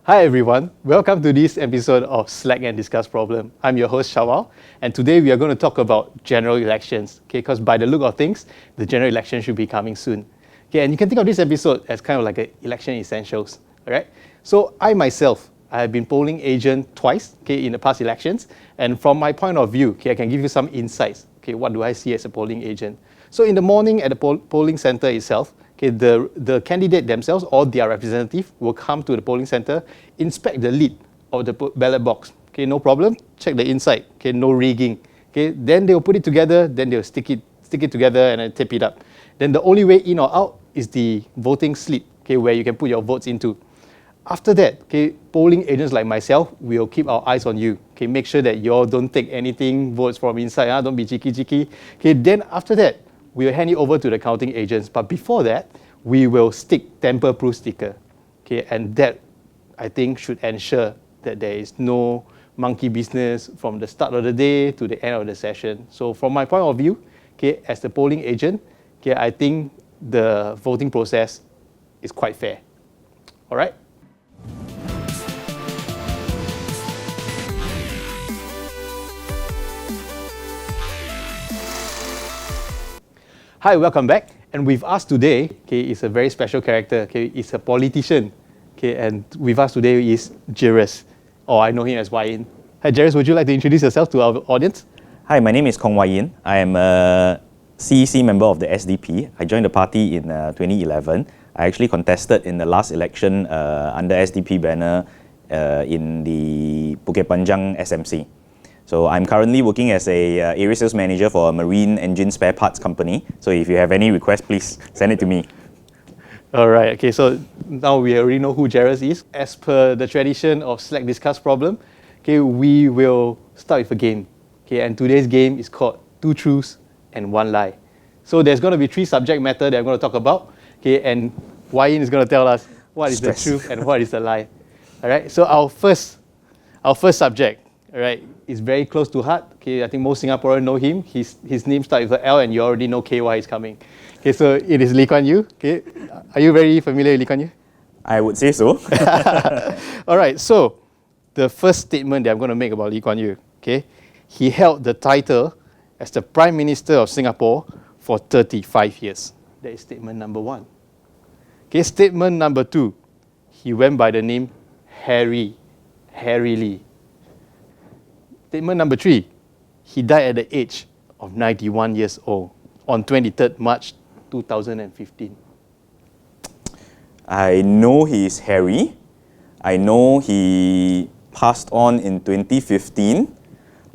Hi everyone, welcome to this episode of Slack and Discuss Problem. I'm your host Shawal, and today we are going to talk about general elections. Okay, because by the look of things, the general election should be coming soon. Okay, and you can think of this episode as kind of like an election essentials. All right. So I have been polling agent twice. Okay, in the past elections, and from my point of view, okay, I can give you some insights. Okay, what do I see as a polling agent? So in the morning at the polling center itself. Okay, the candidate themselves or their representative will come to the polling center, inspect the lid of the ballot box. Okay, no problem. Check the inside. Okay, no rigging. Okay, then they will put it together. Then they will stick it together and then tape it up. Then the only way in or out is the voting slip. Okay, where you can put your votes into. After that, okay, polling agents like myself will keep our eyes on you. Okay, make sure that you all don't take anything votes from inside. Don't be cheeky. Okay, then after that, we will hand it over to the counting agents. But before that, we will stick tamper-proof sticker. Okay, and that, I think, should ensure that there is no monkey business from the start of the day to the end of the session. So from my point of view, okay, as the polling agent, okay, I think the voting process is quite fair. All right? Hi, welcome back. And with us today, okay, is a very special character. Okay, it's a politician. Okay, and with us today is Gerous, or I know him as Wai Yeen. Hi, Gerous. Would you like to introduce yourself to our audience? Hi, my name is Khung Wai Yeen. I am a CEC member of the SDP. I joined the party in 2011. I actually contested in the last election under SDP banner in the Bukit Panjang SMC. So I'm currently working as a area sales manager for a marine engine spare parts company. So if you have any requests, please send it to me. All right. Okay. So now we already know who Gerous is. As per the tradition of Slack Discuss Problem, okay, we will start with a game. Okay, and today's game is called 2 Truths and 1 Lie. So there's going to be 3 subject matter that I'm going to talk about. Okay, and Wai Yeen is going to tell us what is the truth and what is the lie. All right. So our first subject, all right, is very close to heart. Okay, I think most Singaporeans know him. His name starts with an L, and you already know KY is coming. Okay, so it is Lee Kuan Yew. Okay, are you very familiar with Lee Kuan Yew? I would say so. All right. So the first statement that I'm going to make about Lee Kuan Yew. Okay, he held the title as the Prime Minister of Singapore for 35 years. That is statement number 1. Okay, statement number 2. He went by the name Harry Lee. Statement number 3, he died at the age of 91 years old on 23rd March 2015. I know he's Harry. I know he passed on in 2015.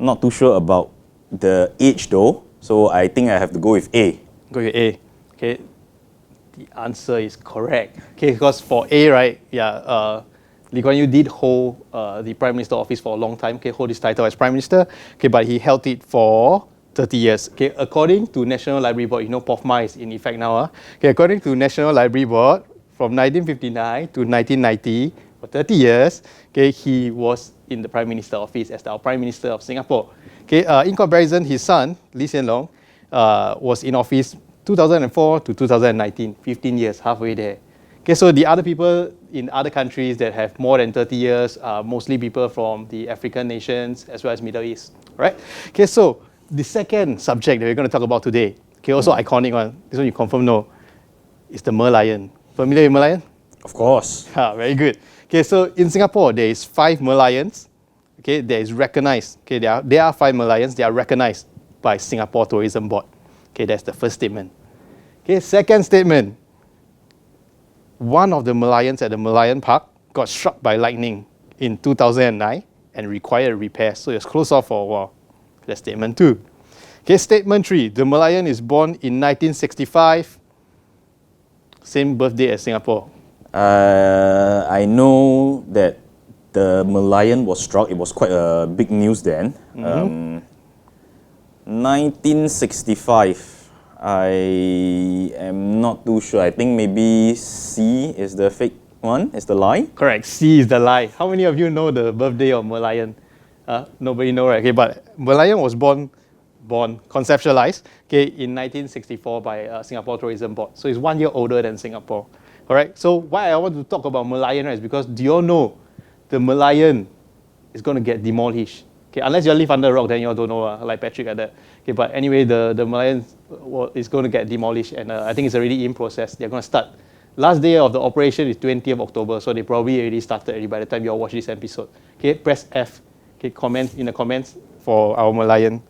I'm not too sure about the age though, so I think I have to go with A. Go with A. Okay, the answer is correct. Okay, because for A, right, Lee Kuan Yew did hold the Prime Minister office for a long time, okay, hold his title as Prime Minister, okay, but he held it for 30 years. Okay, according to National Library Board, you know POFMA is in effect now. Okay, according to National Library Board, from 1959 to 1990, for 30 years, okay, he was in the Prime Minister office as our Prime Minister of Singapore. Okay, in comparison, his son, Lee Hsien Loong, was in office 2004 to 2019, 15 years, halfway there. Okay, so the other people in other countries that have more than 30 years are mostly people from the African nations as well as Middle East, right? Okay, so the second subject that we're going to talk about today, okay, also iconic one, this one you confirm know, is the Merlion. Familiar with Merlion? Of course. Very good. Okay, so in Singapore, there is 5 Merlions. Okay, that is recognized. Okay, there are 5 Merlions. They are recognized by Singapore Tourism Board. Okay, that's the first statement. Okay, second statement. One of the Merlions at the Merlion Park got struck by lightning in 2009 and required repair, so it was closed off for a while. That's statement 2. Okay, statement 3. The Merlion is born in 1965. Same birthday as Singapore. I know that the Merlion was struck. It was quite a big news then. 1965. I am not too sure. I think maybe C is the fake one, is the lie. Correct, C is the lie. How many of you know the birthday of Merlion? Nobody know, right? Okay, but Merlion was born conceptualized, okay, in 1964 by Singapore Tourism Board. So it's 1 year older than Singapore. All right. So why I want to talk about Merlion, right, is because do you all know the Merlion is going to get demolished. Okay, unless you live under a rock, then you all don't know, like Patrick like that. Okay, but anyway, the Merlion is going to get demolished, and I think it's already in process. They're going to start. Last day of the operation is 20th October, so they probably already started already by the time you all watch this episode. Okay, press F. Okay, comment in the comments for our Merlion.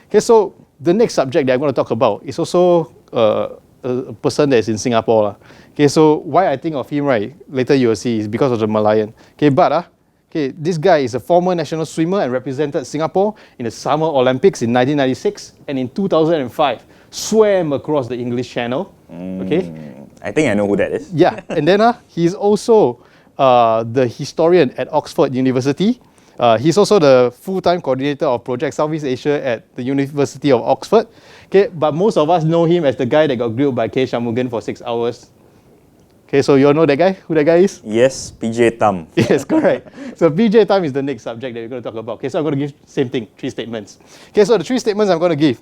Okay, so the next subject that I'm going to talk about is also a person that is in Singapore. Okay, so why I think of him, right, later you will see, is because of the Merlion. Okay, but this guy is a former national swimmer and represented Singapore in the Summer Olympics in 1996, and in 2005 swam across the English Channel. Okay, I think I know who that is. yeah, and then he's also the historian at Oxford University. He's also the full-time coordinator of Project Southeast Asia at the University of Oxford. Okay, but most of us know him as the guy that got grilled by K. Shanmugam for 6 hours. Okay, so you all know that guy? Who that guy is? Yes, PJ Tam. Yes, correct. So PJ Tam is the next subject that we're going to talk about. Okay, so I'm going to give same thing, 3 statements. Okay, so the 3 statements I'm going to give.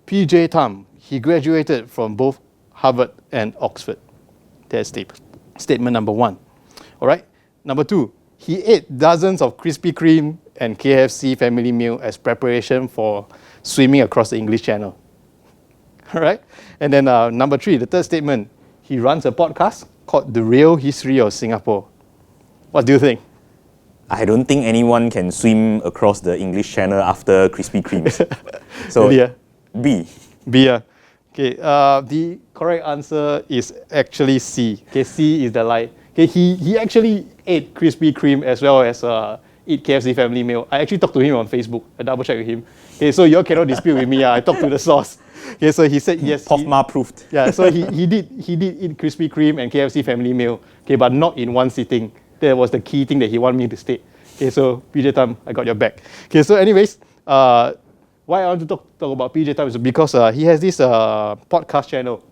PJ Tam, he graduated from both Harvard and Oxford. That's statement number 1. All right. Number 2, he ate dozens of Krispy Kreme and KFC family meal as preparation for swimming across the English Channel. All right. And then number 3, the third statement, he runs a podcast called The Real History of Singapore. What do you think? I don't think anyone can swim across the English Channel after Krispy Kremes. So, Really, B. B. Okay, the correct answer is actually C. Okay, C is the lie. Okay, he actually ate Krispy Kreme as well as eat KFC family meal. I actually talked to him on Facebook. I double checked with him. Okay, so you all cannot dispute with me. I talked to the source. Okay, so he said yes. Pofma proved. Yeah, so he did eat Krispy Kreme and KFC family meal. Okay, but not in one sitting. That was the key thing that he wanted me to state. Okay, so PJ Tam, I got your back. Okay, so anyways, why I want to talk about PJ Tam is because he has this podcast channel.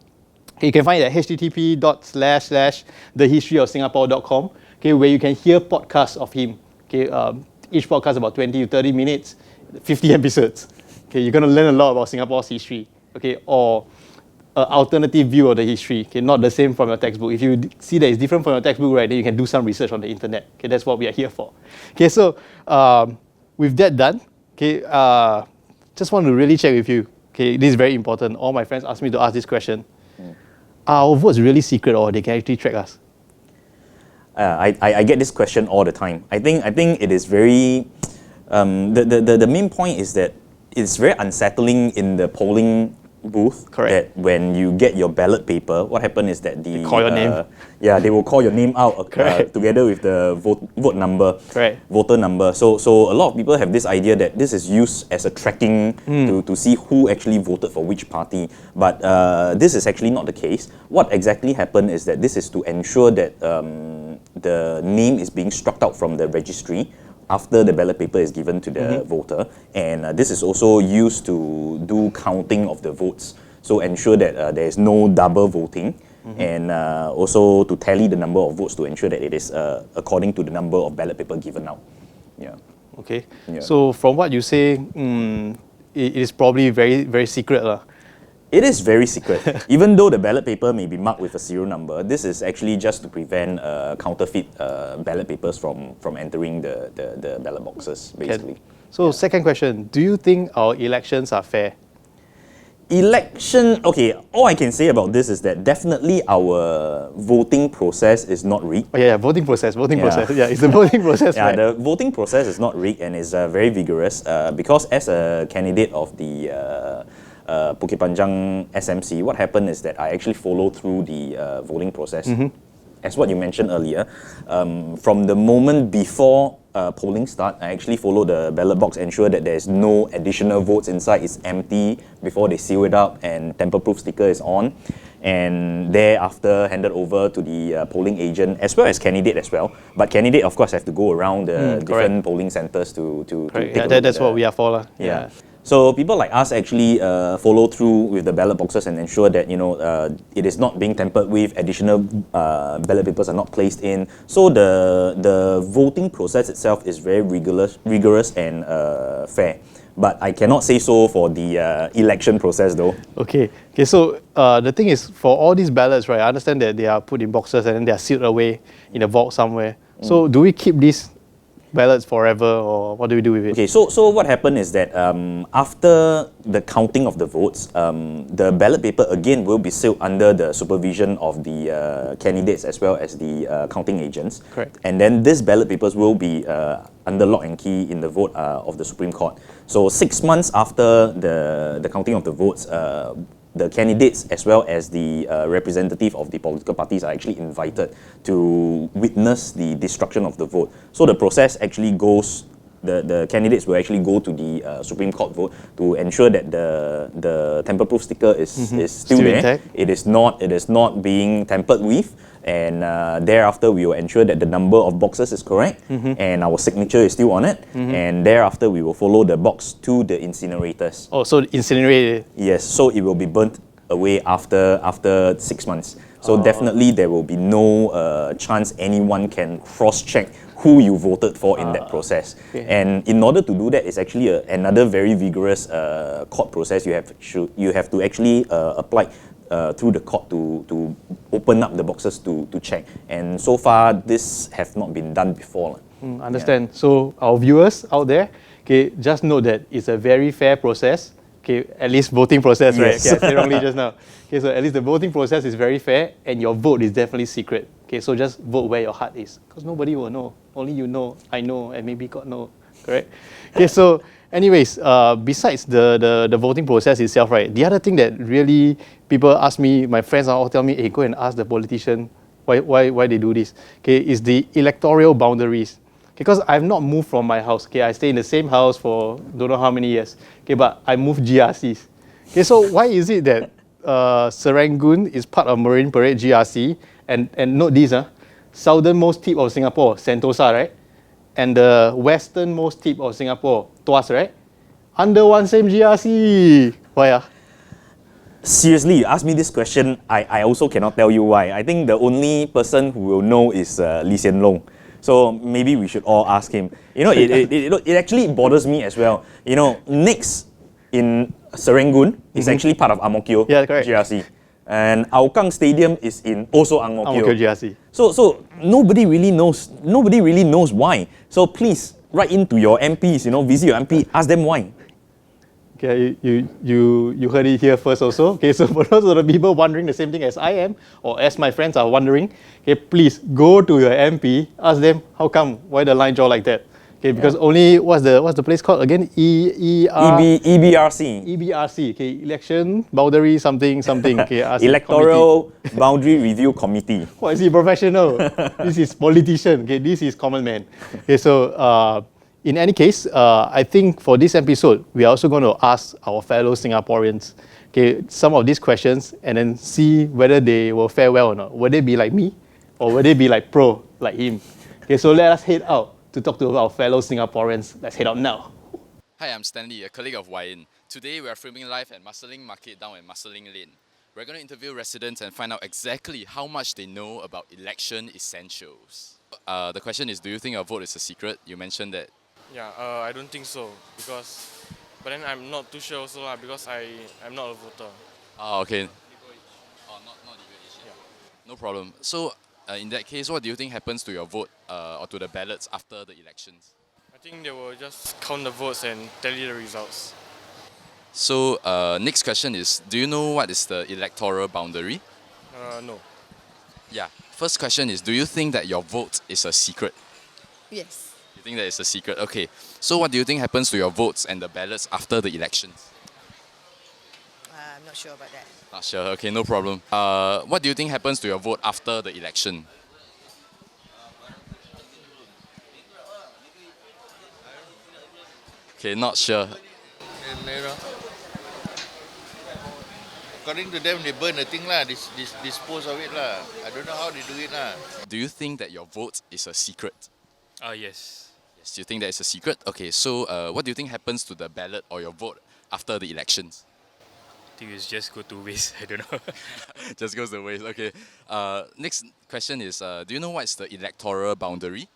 Okay, you can find it at http://thehistoryofsingapore.com. Okay, where you can hear podcasts of him. Okay, each podcast about 20 to 30 minutes, 50 episodes. Okay, you're going to learn a lot about Singapore's history. Okay, or an alternative view of the history. Okay, not the same from your textbook. If you see that it's different from your textbook, right, then you can do some research on the internet. Okay, that's what we are here for. Okay, so with that done, okay, just want to really check with you. Okay, this is very important. All my friends asked me to ask this question. Are our votes really secret, or they can actually track us? I get this question all the time. I think it is very. The main point is that it's very unsettling in the polling booth. Correct. That when you get your ballot paper, what happens is that they call your name. Yeah, they will call your name out together with the vote number, Correct. voter number. So a lot of people have this idea that this is used as a tracking to see who actually voted for which party. But this is actually not the case. What exactly happened is that this is to ensure that the name is being struck out from the registry after the ballot paper is given to the voter, and this is also used to do counting of the votes, so ensure that there is no double voting, and also to tally the number of votes to ensure that it is according to the number of ballot paper given out. Yeah. Okay. Yeah. So from what you say, it is probably very, very secret. It is very secret. Even though the ballot paper may be marked with a serial number, this is actually just to prevent counterfeit ballot papers from entering the ballot boxes, basically. So second question, do you think our elections are fair? Okay, all I can say about this is that definitely our voting process is not rigged. Oh yeah, voting process. Yeah, it's the voting process, Yeah, right? the voting process is not rigged and is very vigorous because as a candidate of the Bukit Panjang SMC, what happened is that I actually follow through the voting process. As what you mentioned earlier, from the moment before polling start, I actually follow the ballot box, ensure that there's no additional votes inside, it's empty before they seal it up, and tamper-proof sticker is on. And thereafter handed over to the polling agent as well as candidate as well. But candidate, of course, have to go around the different polling centres to take a look that's what we are for. Yeah. So people like us actually follow through with the ballot boxes and ensure that it is not being tampered with, additional ballot papers are not placed in. So the voting process itself is very rigorous and fair. But I cannot say so for the election process though. Okay, so the thing is, for all these ballots, right, I understand that they are put in boxes and then they are sealed away in a vault somewhere. So do we keep this ballots forever, or what do we do with it? Okay, so what happened is that after the counting of the votes, the ballot paper again will be sealed under the supervision of the candidates as well as the counting agents. Correct. And then these ballot papers will be under lock and key in the vote of the Supreme Court. So 6 months after the counting of the votes, the candidates as well as the representative of the political parties are actually invited to witness the destruction of the vote. So the process actually goes, the candidates will actually go to the Supreme Court vote to ensure that the tamper-proof sticker is still there. Intact. It is not being tampered with. And thereafter, we will ensure that the number of boxes is correct and our signature is still on it. And thereafter, we will follow the box to the incinerators. Oh, so incinerate it. Yes, so it will be burnt away after 6 months. So definitely there will be no chance anyone can cross-check who you voted for in that process. Okay. And in order to do that, it's actually another very vigorous court process. You have to actually apply through the court to open up the boxes to check. And so far, this have not been done before. Understand. So our viewers out there, okay, just note that it's a very fair process. Okay, at least voting process, right? Yes. Okay, I said wrongly just now. Okay, so at least the voting process is very fair, and your vote is definitely secret. Okay, so just vote where your heart is, because nobody will know. Only you know, I know, and maybe God know. Correct? Okay, so anyways, besides the voting process itself, right? The other thing that really people ask me, my friends all tell me, hey, go and ask the politician why they do this. Okay, is the electoral boundaries. Because I've not moved from my house. Okay, I stay in the same house for don't know how many years. Okay, but I moved GRCs. Okay, so why is it that Serangoon is part of Marine Parade GRC? And note this, southernmost tip of Singapore, Sentosa, right? And the westernmost tip of Singapore, Tuas, right? Under one same GRC. Why? Seriously, you ask me this question, I also cannot tell you why. I think the only person who will know is Lee Hsien Loong. So maybe we should all ask him. You know, it actually bothers me as well. You know, next in Serangoon is actually part of Ang Mo Kio GRC. And Hougang Stadium is in also Ang Mo Kio GRC. So nobody really knows why. So please write into your MPs, visit your MP, ask them why. Okay, you heard it here first also. Okay, so for those of the people wondering the same thing as I am, or as my friends are wondering, okay, please go to your MP, ask them how come, why the line draw like that. Okay, because only what's the place called again? EBRC. EBRC. Okay, election boundary something. Okay, Electoral Boundary Review Committee. What is he professional? This is politician. Okay, this is common man. Okay, so. In any case, I think for this episode, we are also going to ask our fellow Singaporeans, okay, some of these questions and then see whether they will fare well or not. Will they be like me or will they be like pro, like him? Okay, so let us head out to talk to our fellow Singaporeans. Let's head out now. Hi, I'm Stanley, a colleague of Wai Yeen. Today we are filming live at Marsiling Market down in Marsiling Lane. We're going to interview residents and find out exactly how much they know about election essentials. The question is, do you think your vote is a secret? You mentioned that. Yeah, I don't think so but then I'm not too sure also because I'm not a voter. Oh, okay. Not legal age. Yeah. No problem. So, in that case, what do you think happens to your vote or to the ballots after the elections? I think they will just count the votes and tally the results. So, next question is, do you know what is the electoral boundary? No. Yeah. First question is, do you think that your vote is a secret? Yes. You think that it's a secret? Okay. So what do you think happens to your votes and the ballots after the elections? I'm not sure about that. Not sure. Okay, no problem. What do you think happens to your vote after the election? Okay, not sure. According to them, they burn the thing lah, dispose of it lah. I don't know how they do it lah. Do you think that your vote is a secret? Yes. Yes, you think that it's a secret? Okay, so what do you think happens to the ballot or your vote after the elections? I think it's just go to waste. I don't know. Just goes to waste. Okay. Next question is, do you know what's the electoral boundary?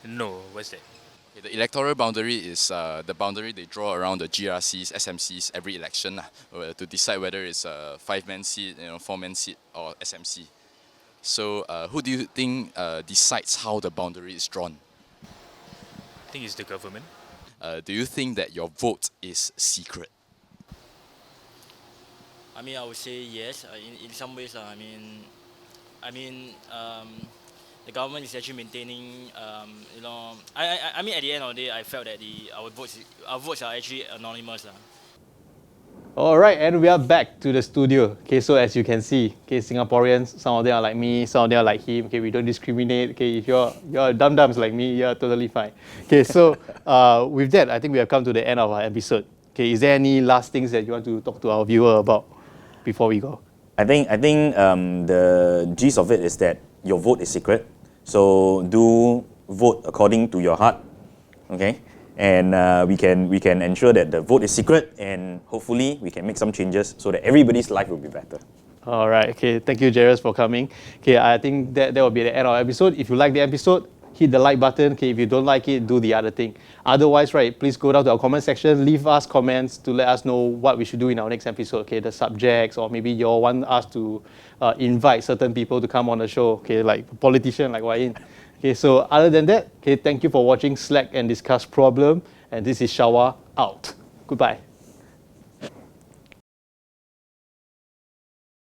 No, what's that? Okay, the electoral boundary is the boundary they draw around the GRCs, SMCs every election to decide whether it's a 5-man seat, 4-man seat, or SMC. So, who do you think decides how the boundary is drawn? I think it's the government. Do you think that your vote is secret? I mean, I would say yes. In some ways, the government is actually maintaining. I mean, at the end of the day, I felt that our votes are actually anonymous. All right, and we are back to the studio. Okay, so as you can see, okay, Singaporeans, some of them are like me, some of them are like him. Okay, we don't discriminate. Okay, if you're dum-dums like me, you're totally fine. Okay, so with that, I think we have come to the end of our episode. Okay, is there any last things that you want to talk to our viewer about before we go? I think the gist of it is that your vote is secret. So do vote according to your heart, okay? And we can ensure that the vote is secret, and hopefully we can make some changes so that everybody's life will be better. All right, okay, thank you, Gerous, for coming. Okay, I think that will be the end of our episode. If you like the episode, hit the like button. Okay, if you don't like it, do the other thing. Otherwise, right, please go down to our comment section, leave us comments to let us know what we should do in our next episode. Okay, the subjects, or maybe you all want us to invite certain people to come on the show. Okay, like a politician like Wai Yeen. Okay, so other than that, okay, thank you for watching Slack and Discuss Problem. And this is Shawal out. Goodbye.